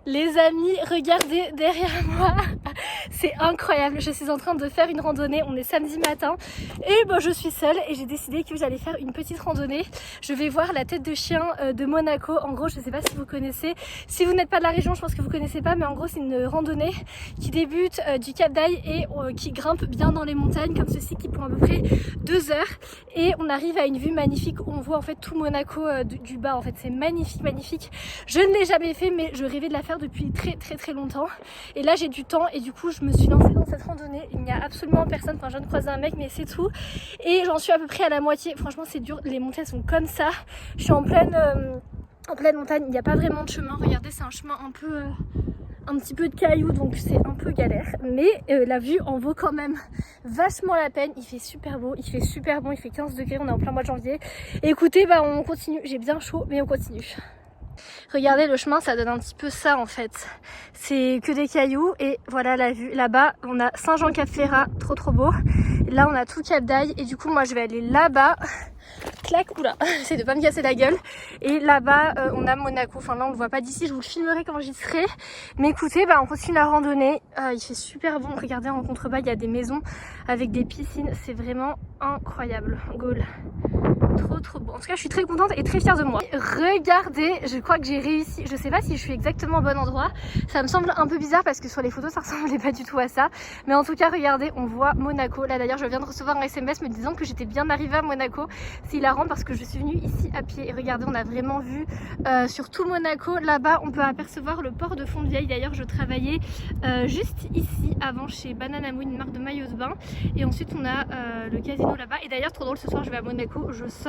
Les amis, regardez derrière moi, c'est incroyable, je suis en train de faire une randonnée, on est samedi matin et bon, je suis seule et j'ai décidé que j'allais faire une petite randonnée. Je vais voir la tête de chien de Monaco, en gros je sais pas si vous connaissez, si vous n'êtes pas de la région je pense que vous connaissez pas, mais en gros c'est une randonnée qui débute du Cap d'Aille et qui grimpe bien dans les montagnes comme ceci, qui prend à peu près 2 heures et on arrive à une vue magnifique où on voit en fait tout Monaco du bas. En fait c'est magnifique, magnifique. Je ne l'ai jamais fait mais je rêvais de la faire depuis très longtemps et là j'ai du temps et du coup je me suis lancée dans cette randonnée. Il n'y a absolument personne, enfin je viens de croiser un mec mais c'est tout et j'en suis à peu près à la moitié. Franchement c'est dur, les montées sont comme ça, je suis en pleine montagne, il n'y a pas vraiment de chemin. Regardez, c'est un chemin un peu un petit peu de cailloux donc c'est un peu galère, mais la vue en vaut quand même vachement la peine. Il fait super beau, il fait super bon, il fait 15 degrés, on est en plein mois de janvier et écoutez, bah on continue, j'ai bien chaud mais on continue. Regardez le chemin, ça donne un petit peu ça en fait, c'est que des cailloux et voilà la vue. Là-bas on a Saint-Jean-Cap-Ferrat, trop beau. Là on a tout Cap d'Aille et du coup moi je vais aller là-bas. Clac, oula, j'essaie de pas me casser la gueule. Et là-bas on a Monaco, enfin là on le voit pas d'ici, je vous le filmerai quand j'y serai. Mais écoutez, bah on continue la randonnée, il fait super bon. Regardez en contrebas il y a des maisons avec des piscines, c'est vraiment incroyable. Goal. Trop bon. En tout cas je suis très contente et très fière de moi. Regardez, je crois que j'ai réussi. Je sais pas si je suis exactement au bon endroit. Ça me semble un peu bizarre parce que sur les photos ça ressemblait pas du tout à ça. Mais en tout cas regardez, on voit Monaco. Là d'ailleurs je viens de recevoir un SMS me disant que j'étais bien arrivée à Monaco. C'est hilarant parce que je suis venue ici à pied. Et regardez, on a vraiment vu sur tout Monaco. Là-bas on peut apercevoir le port de Fontvieille. D'ailleurs je travaillais juste ici avant chez Banana Moon, une marque de maillots de bain. Et ensuite on a le casino là-bas. Et d'ailleurs trop drôle, ce soir je vais à Monaco, je sors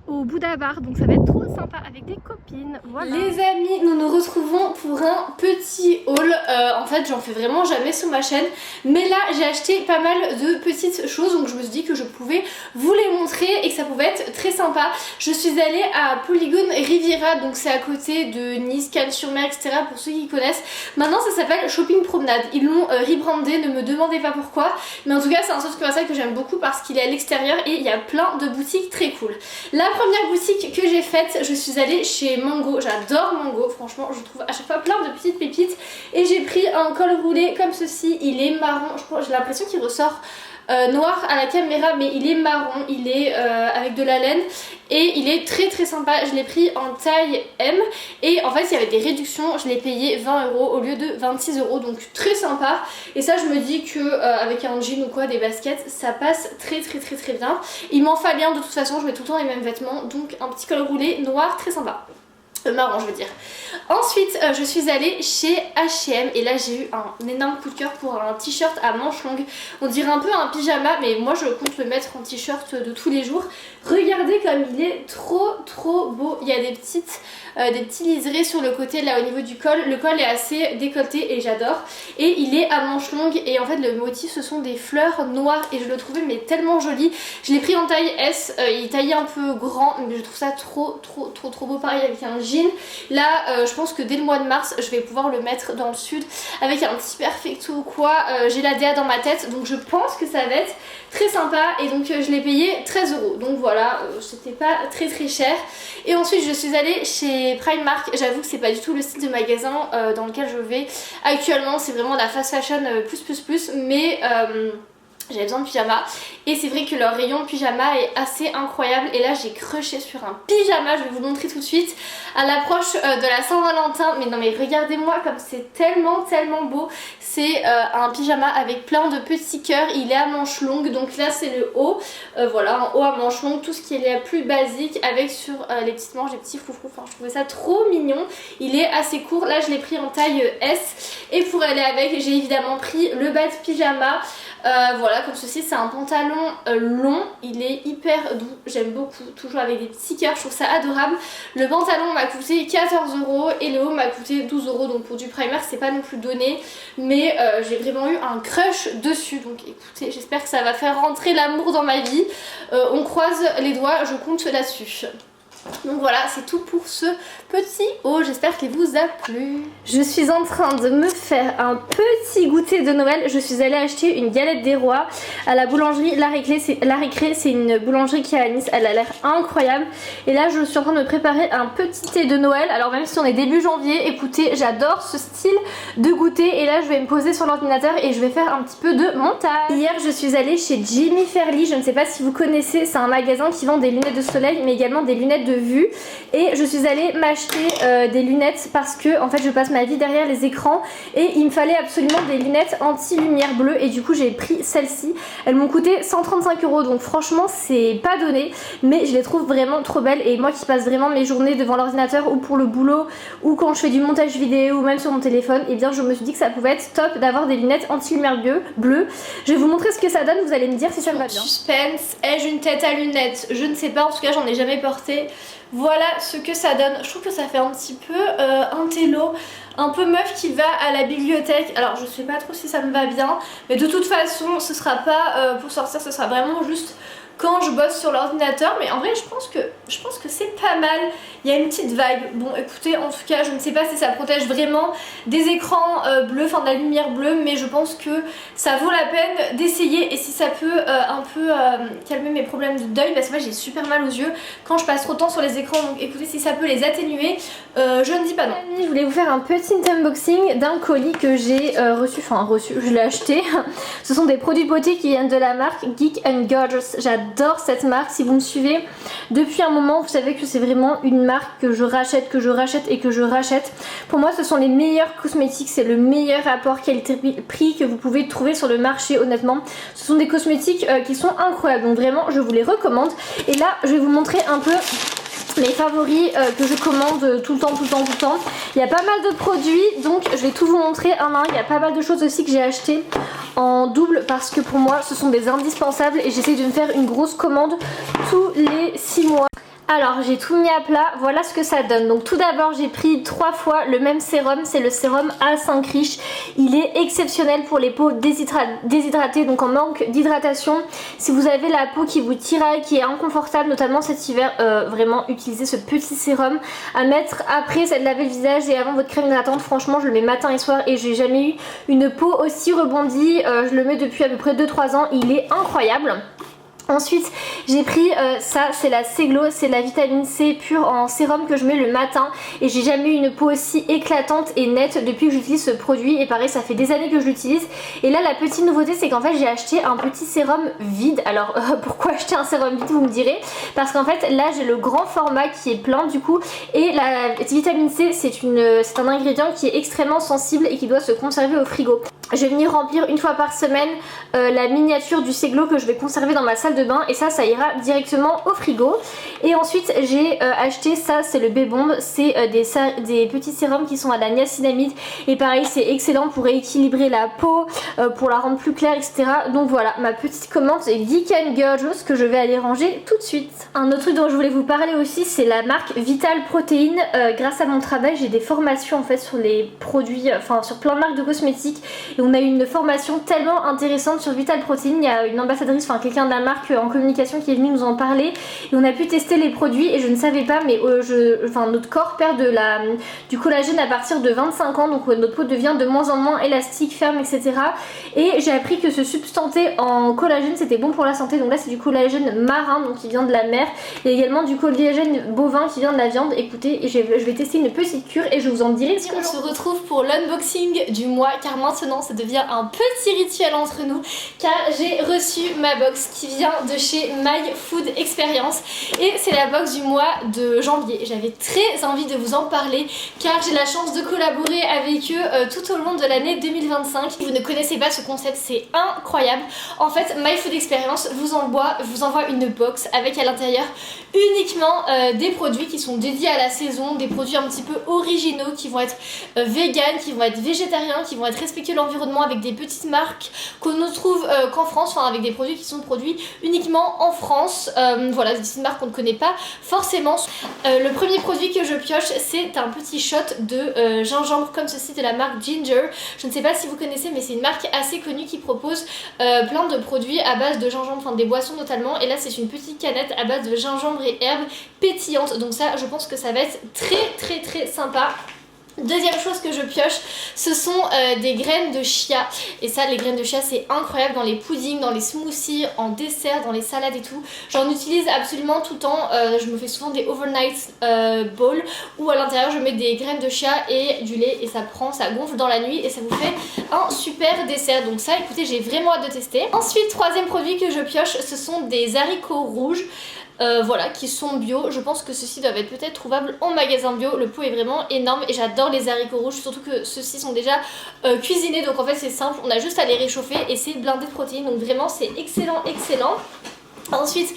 au Bouddha Bar, donc ça va être trop sympa avec des copines. Voilà. Les amis, nous nous retrouvons pour un petit haul. En fait j'en fais vraiment jamais sur ma chaîne, mais là j'ai acheté pas mal de petites choses, donc je me suis dit que je pouvais vous les montrer et que ça pouvait être très sympa. Je suis allée à Polygone Riviera, donc c'est à côté de Nice, Cannes-sur-Mer, etc. pour ceux qui connaissent. Maintenant ça s'appelle Shopping Promenade, ils l'ont rebrandé, ne me demandez pas pourquoi, mais en tout cas c'est un centre commercial que j'aime beaucoup parce qu'il est à l'extérieur et il y a plein de boutiques très cool. La première boutique que j'ai faite, je suis allée chez Mango. J'adore Mango, franchement je trouve à chaque fois plein de petites pépites. Et j'ai pris un col roulé comme ceci, il est marron, j'ai l'impression qu'il ressort noir à la caméra mais il est marron, il est avec de la laine et il est très sympa. Je l'ai pris en taille M et en fait il y avait des réductions, je l'ai payé 20 € au lieu de 26 €, donc très sympa. Et ça je me dis que avec un jean ou quoi, des baskets, ça passe très bien. Il m'en fallait un de toute façon, je mets tout le temps les mêmes vêtements, donc un petit col roulé noir très sympa. Marrant je veux dire. Ensuite je suis allée chez H&M et là j'ai eu un énorme coup de cœur pour un t-shirt à manches longues. On dirait un peu un pyjama mais moi je compte le mettre en t-shirt de tous les jours. Regardez comme il est trop beau. Il y a des petits liserés sur le côté là au niveau du col. Le col est assez décolleté et j'adore. Et il est à manches longues et en fait le motif ce sont des fleurs noires et je le trouvais mais tellement joli. Je l'ai pris en taille S, il est taillé un peu grand mais je trouve ça trop beau, pareil avec un jean. Là je pense que dès le mois de mars je vais pouvoir le mettre dans le sud avec un petit perfecto ou quoi. J'ai la DA dans ma tête donc je pense que ça va être très sympa et donc je l'ai payé 13 €, donc voilà, c'était pas très cher. Et ensuite je suis allée chez Primark. J'avoue que c'est pas du tout le style de magasin dans lequel je vais actuellement, c'est vraiment la fast fashion plus mais j'avais besoin de pyjama et c'est vrai que leur rayon pyjama est assez incroyable. Et là j'ai crushé sur un pyjama, je vais vous le montrer tout de suite à l'approche de la Saint-Valentin. Mais non mais regardez-moi comme c'est tellement beau. C'est un pyjama avec plein de petits cœurs, il est à manches longues, donc là c'est le haut, voilà, un haut à manches longues, tout ce qui est plus basique avec sur les petites manches des petits froufrous. Enfin je trouvais ça trop mignon. Il est assez court, là je l'ai pris en taille S et pour aller avec j'ai évidemment pris le bas de pyjama. Voilà comme ceci, c'est un pantalon long, il est hyper doux, j'aime beaucoup, toujours avec des petits cœurs, je trouve ça adorable. Le pantalon m'a coûté 14 € et le haut m'a coûté 12 €, donc pour du primer c'est pas non plus donné, mais j'ai vraiment eu un crush dessus. Donc écoutez, j'espère que ça va faire rentrer l'amour dans ma vie, on croise les doigts, je compte là-dessus. Donc voilà, c'est tout pour ce petit haul, j'espère qu'il vous a plu. Je suis en train de me faire un petit goûter de Noël. Je suis allée acheter une galette des rois à la boulangerie La Récré. C'est une boulangerie qui est à Nice, elle a l'air incroyable. Et là je suis en train de me préparer un petit thé de Noël. Alors même si on est début janvier, écoutez, j'adore ce style de goûter. Et là je vais me poser sur l'ordinateur et je vais faire un petit peu de montage. Hier je suis allée chez Jimmy Fairly, je ne sais pas si vous connaissez, c'est un magasin qui vend des lunettes de soleil mais également des lunettes de vue. Et je suis allée m'acheter des lunettes parce que en fait je passe ma vie derrière les écrans et il me fallait absolument des lunettes anti-lumière bleue et du coup j'ai pris celles-ci. Elles m'ont coûté 135 € donc franchement c'est pas donné mais je les trouve vraiment trop belles et moi qui passe vraiment mes journées devant l'ordinateur ou pour le boulot ou quand je fais du montage vidéo ou même sur mon téléphone, et bien je me suis dit que ça pouvait être top d'avoir des lunettes anti-lumière bleue. Je vais vous montrer ce que ça donne, vous allez me dire si ça me va bien. Suspense, ai-je une tête à lunettes? Je ne sais pas, en tout cas j'en ai jamais porté. Voilà ce que ça donne. Je trouve que ça fait un petit peu un télo, un peu meuf qui va à la bibliothèque. Alors je sais pas trop si ça me va bien, mais de toute façon ce sera pas pour sortir, ce sera vraiment juste quand je bosse sur l'ordinateur. Mais en vrai je pense que c'est pas mal. Il y a une petite vibe. Bon écoutez, en tout cas je ne sais pas si ça protège vraiment des écrans bleus, enfin de la lumière bleue, mais je pense que ça vaut la peine d'essayer. Et si ça peut un peu calmer mes problèmes d'œil, parce que moi j'ai super mal aux yeux quand je passe trop de temps sur les écrans, donc écoutez, si ça peut les atténuer, je ne dis pas non. Je voulais vous faire un petit unboxing d'un colis que j'ai reçu, je l'ai acheté. Ce sont des produits de beauté qui viennent de la marque Geek & Gorgeous. J'adore cette marque, si vous me suivez depuis un moment vous savez que c'est vraiment une marque que je rachète et que je rachète. Pour moi ce sont les meilleurs cosmétiques, c'est le meilleur rapport qualité-prix que vous pouvez trouver sur le marché honnêtement. Ce sont des cosmétiques qui sont incroyables, donc vraiment je vous les recommande. Et là je vais vous montrer un peu mes favoris que je commande tout le temps. Il y a pas mal de produits donc je vais tout vous montrer un à un. Il y a pas mal de choses aussi que j'ai acheté en double parce que pour moi ce sont des indispensables et j'essaie de me faire une grosse commande tous les 6 mois. Alors j'ai tout mis à plat, voilà ce que ça donne. Donc tout d'abord j'ai pris 3 fois le même sérum, c'est le sérum A5 Riche. Il est exceptionnel pour les peaux déshydratées, donc en manque d'hydratation. Si vous avez la peau qui vous tiraille, qui est inconfortable, notamment cet hiver, vraiment utilisez ce petit sérum à mettre après s'être lavé le visage et avant votre crème hydratante. Franchement je le mets matin et soir et j'ai jamais eu une peau aussi rebondie. Je le mets depuis à peu près 2-3 ans, il est incroyable. Ensuite j'ai pris ça, c'est la Seglow, c'est la vitamine C pure en sérum que je mets le matin et j'ai jamais eu une peau aussi éclatante et nette depuis que j'utilise ce produit et pareil ça fait des années que je l'utilise. Et là la petite nouveauté c'est qu'en fait j'ai acheté un petit sérum vide. Alors pourquoi acheter un sérum vide vous me direz? Parce qu'en fait là j'ai le grand format qui est plein du coup et la vitamine C c'est un ingrédient qui est extrêmement sensible et qui doit se conserver au frigo. Je vais venir remplir une fois par semaine la miniature du Seglow que je vais conserver dans ma salle de bain et ça ira directement au frigo. Et ensuite j'ai acheté ça, c'est le B-Bomb, c'est des petits sérums qui sont à la niacinamide et pareil c'est excellent pour rééquilibrer la peau, pour la rendre plus claire etc. Donc voilà ma petite commande Geek & Gorgeous que je vais aller ranger tout de suite. Un autre truc dont je voulais vous parler aussi c'est la marque Vital Protein. Grâce à mon travail j'ai des formations en fait sur les produits, enfin sur plein de marques de cosmétiques. Et on a eu une formation tellement intéressante sur Vital Protein. Il y a une ambassadrice, enfin quelqu'un de la marque en communication qui est venu nous en parler. Et on a pu tester les produits et je ne savais pas mais notre corps perd du collagène à partir de 25 ans. Donc notre peau devient de moins en moins élastique, ferme etc. Et j'ai appris que se substanter en collagène c'était bon pour la santé. Donc là c'est du collagène marin donc qui vient de la mer. Et également du collagène bovin qui vient de la viande. Écoutez je vais tester une petite cure et je vous en dirai ce que on se retrouve pour l'unboxing du mois car maintenant ça devient un petit rituel entre nous car j'ai reçu ma box qui vient de chez My Food Experience et c'est la box du mois de janvier. J'avais très envie de vous en parler car j'ai la chance de collaborer avec eux tout au long de l'année 2025. Si vous ne connaissez pas ce concept c'est incroyable. En fait My Food Experience vous envoie une box avec à l'intérieur uniquement des produits qui sont dédiés à la saison, des produits un petit peu originaux qui vont être vegan, qui vont être végétariens, qui vont être respectueux de l'environnement environnement avec des petites marques qu'on ne trouve qu'en France, enfin avec des produits qui sont produits uniquement en France. Voilà, des petites marques qu'on ne connaît pas forcément. Le premier produit que je pioche, c'est un petit shot de gingembre comme ceci de la marque Ginger. Je ne sais pas si vous connaissez, mais c'est une marque assez connue qui propose plein de produits à base de gingembre, enfin des boissons notamment. Et là c'est une petite canette à base de gingembre et herbes pétillantes, donc ça je pense que ça va être très sympa. Deuxième chose que je pioche, ce sont des graines de chia. Et ça, les graines de chia, c'est incroyable dans les puddings, dans les smoothies, en dessert, dans les salades et tout. J'en utilise absolument tout le temps. Je me fais souvent des overnight bowls où à l'intérieur je mets des graines de chia et du lait et ça gonfle dans la nuit et ça vous fait un super dessert. Donc ça, écoutez, j'ai vraiment hâte de tester. Ensuite, troisième produit que je pioche, ce sont des haricots rouges. Voilà, qui sont bio. Je pense que ceux-ci doivent être peut-être trouvables en magasin bio. Le pot est vraiment énorme et j'adore les haricots rouges, surtout que ceux-ci sont déjà cuisinés, donc en fait c'est simple, on a juste à les réchauffer et c'est blindé de protéines, donc vraiment c'est excellent. Ensuite,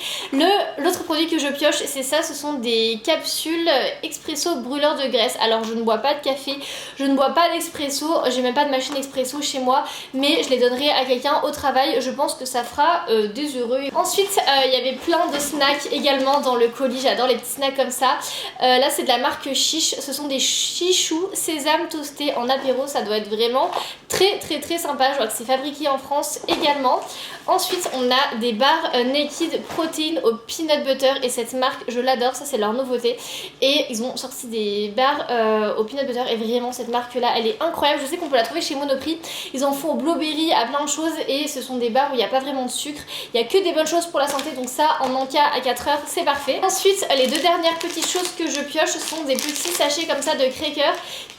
l'autre produit que je pioche, c'est ça, ce sont des capsules expresso brûleur de graisse. Alors je ne bois pas de café, je ne bois pas d'expresso, j'ai même pas de machine expresso chez moi, mais je les donnerai à quelqu'un au travail, je pense que ça fera des heureux. Ensuite, il y avait plein de snacks également dans le colis, j'adore les petits snacks comme ça. Là c'est de la marque Chiche, ce sont des chichous sésame toasté en apéro, ça doit être vraiment très sympa, je vois que c'est fabriqué en France également. Ensuite on a des barres Naked Protein au peanut butter et cette marque je l'adore, ça c'est leur nouveauté et ils ont sorti des barres au peanut butter et vraiment cette marque là elle est incroyable. Je sais qu'on peut la trouver chez Monoprix, ils en font au blueberry, à plein de choses et ce sont des barres où il n'y a pas vraiment de sucre, il n'y a que des bonnes choses pour la santé, donc ça en manca à 4 heures c'est parfait. Ensuite les deux dernières petites choses que je pioche sont des petits sachets comme ça de crackers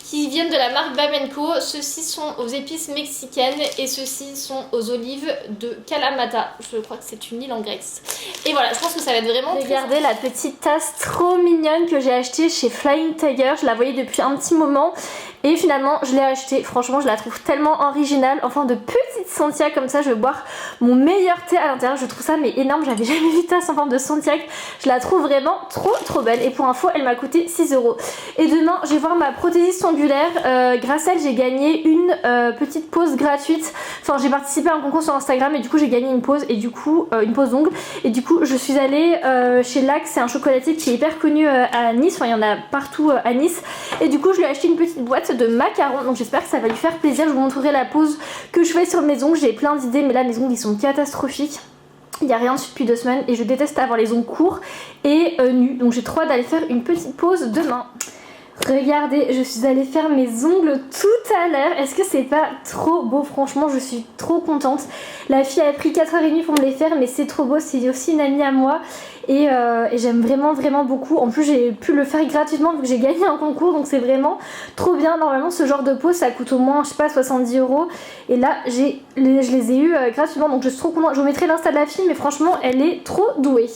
qui viennent de la marque Bamenco. Ceux-ci sont aux épices mexicaines et ceux-ci sont aux olives de Kalamata. Je crois que c'est une île en Grèce. Et voilà, je pense que ça va être vraiment Regardez la petite tasse trop mignonne que j'ai achetée chez Flying Tiger. Je la voyais depuis un petit moment et finalement je l'ai achetée. Franchement, je la trouve tellement originale. Enfin, de petites Santiago comme ça, je vais boire mon meilleur thé à l'intérieur. Je trouve ça mais énorme. J'avais jamais vu de tasse en forme de Santiago. Je la trouve vraiment trop belle. Et pour info, elle m'a coûté 6 €. Et demain, je vais voir ma prothésiste ongulaire. Grâce à elle, j'ai gagné une petite pause gratuite. Enfin, j'ai participé à un concours sur Instagram et du coup, j'ai gagné une pause et du coup, une pause d'ongles. Et du coup, je suis allée chez Lac, c'est un chocolatier qui est hyper connu à Nice. Enfin, il y en a partout à Nice. Et du coup, je lui ai acheté une petite boîte de macarons. Donc, j'espère que ça va lui faire plaisir. Je vous montrerai la pause que je fais sur mes ongles. J'ai plein d'idées, mais là, mes ongles, ils sont catastrophiques. Il n'y a rien dessus depuis 2 semaines et je déteste avoir les ongles courts et nus. Donc, j'ai trop hâte d'aller faire une petite pause demain. Regardez, je suis allée faire mes ongles tout à l'heure. Est-ce que c'est pas trop beau? Franchement, je suis trop contente. La fille a pris 4h30 pour me les faire, mais c'est trop beau. C'est aussi une amie à moi et j'aime vraiment beaucoup. En plus, j'ai pu le faire gratuitement vu que j'ai gagné un concours, donc c'est vraiment trop bien. Normalement, ce genre de peau, ça coûte au moins, je sais pas, 70 € et là, je les ai eu gratuitement, donc je suis trop contente. Je vous mettrai l'insta de la fille, mais franchement, elle est trop douée.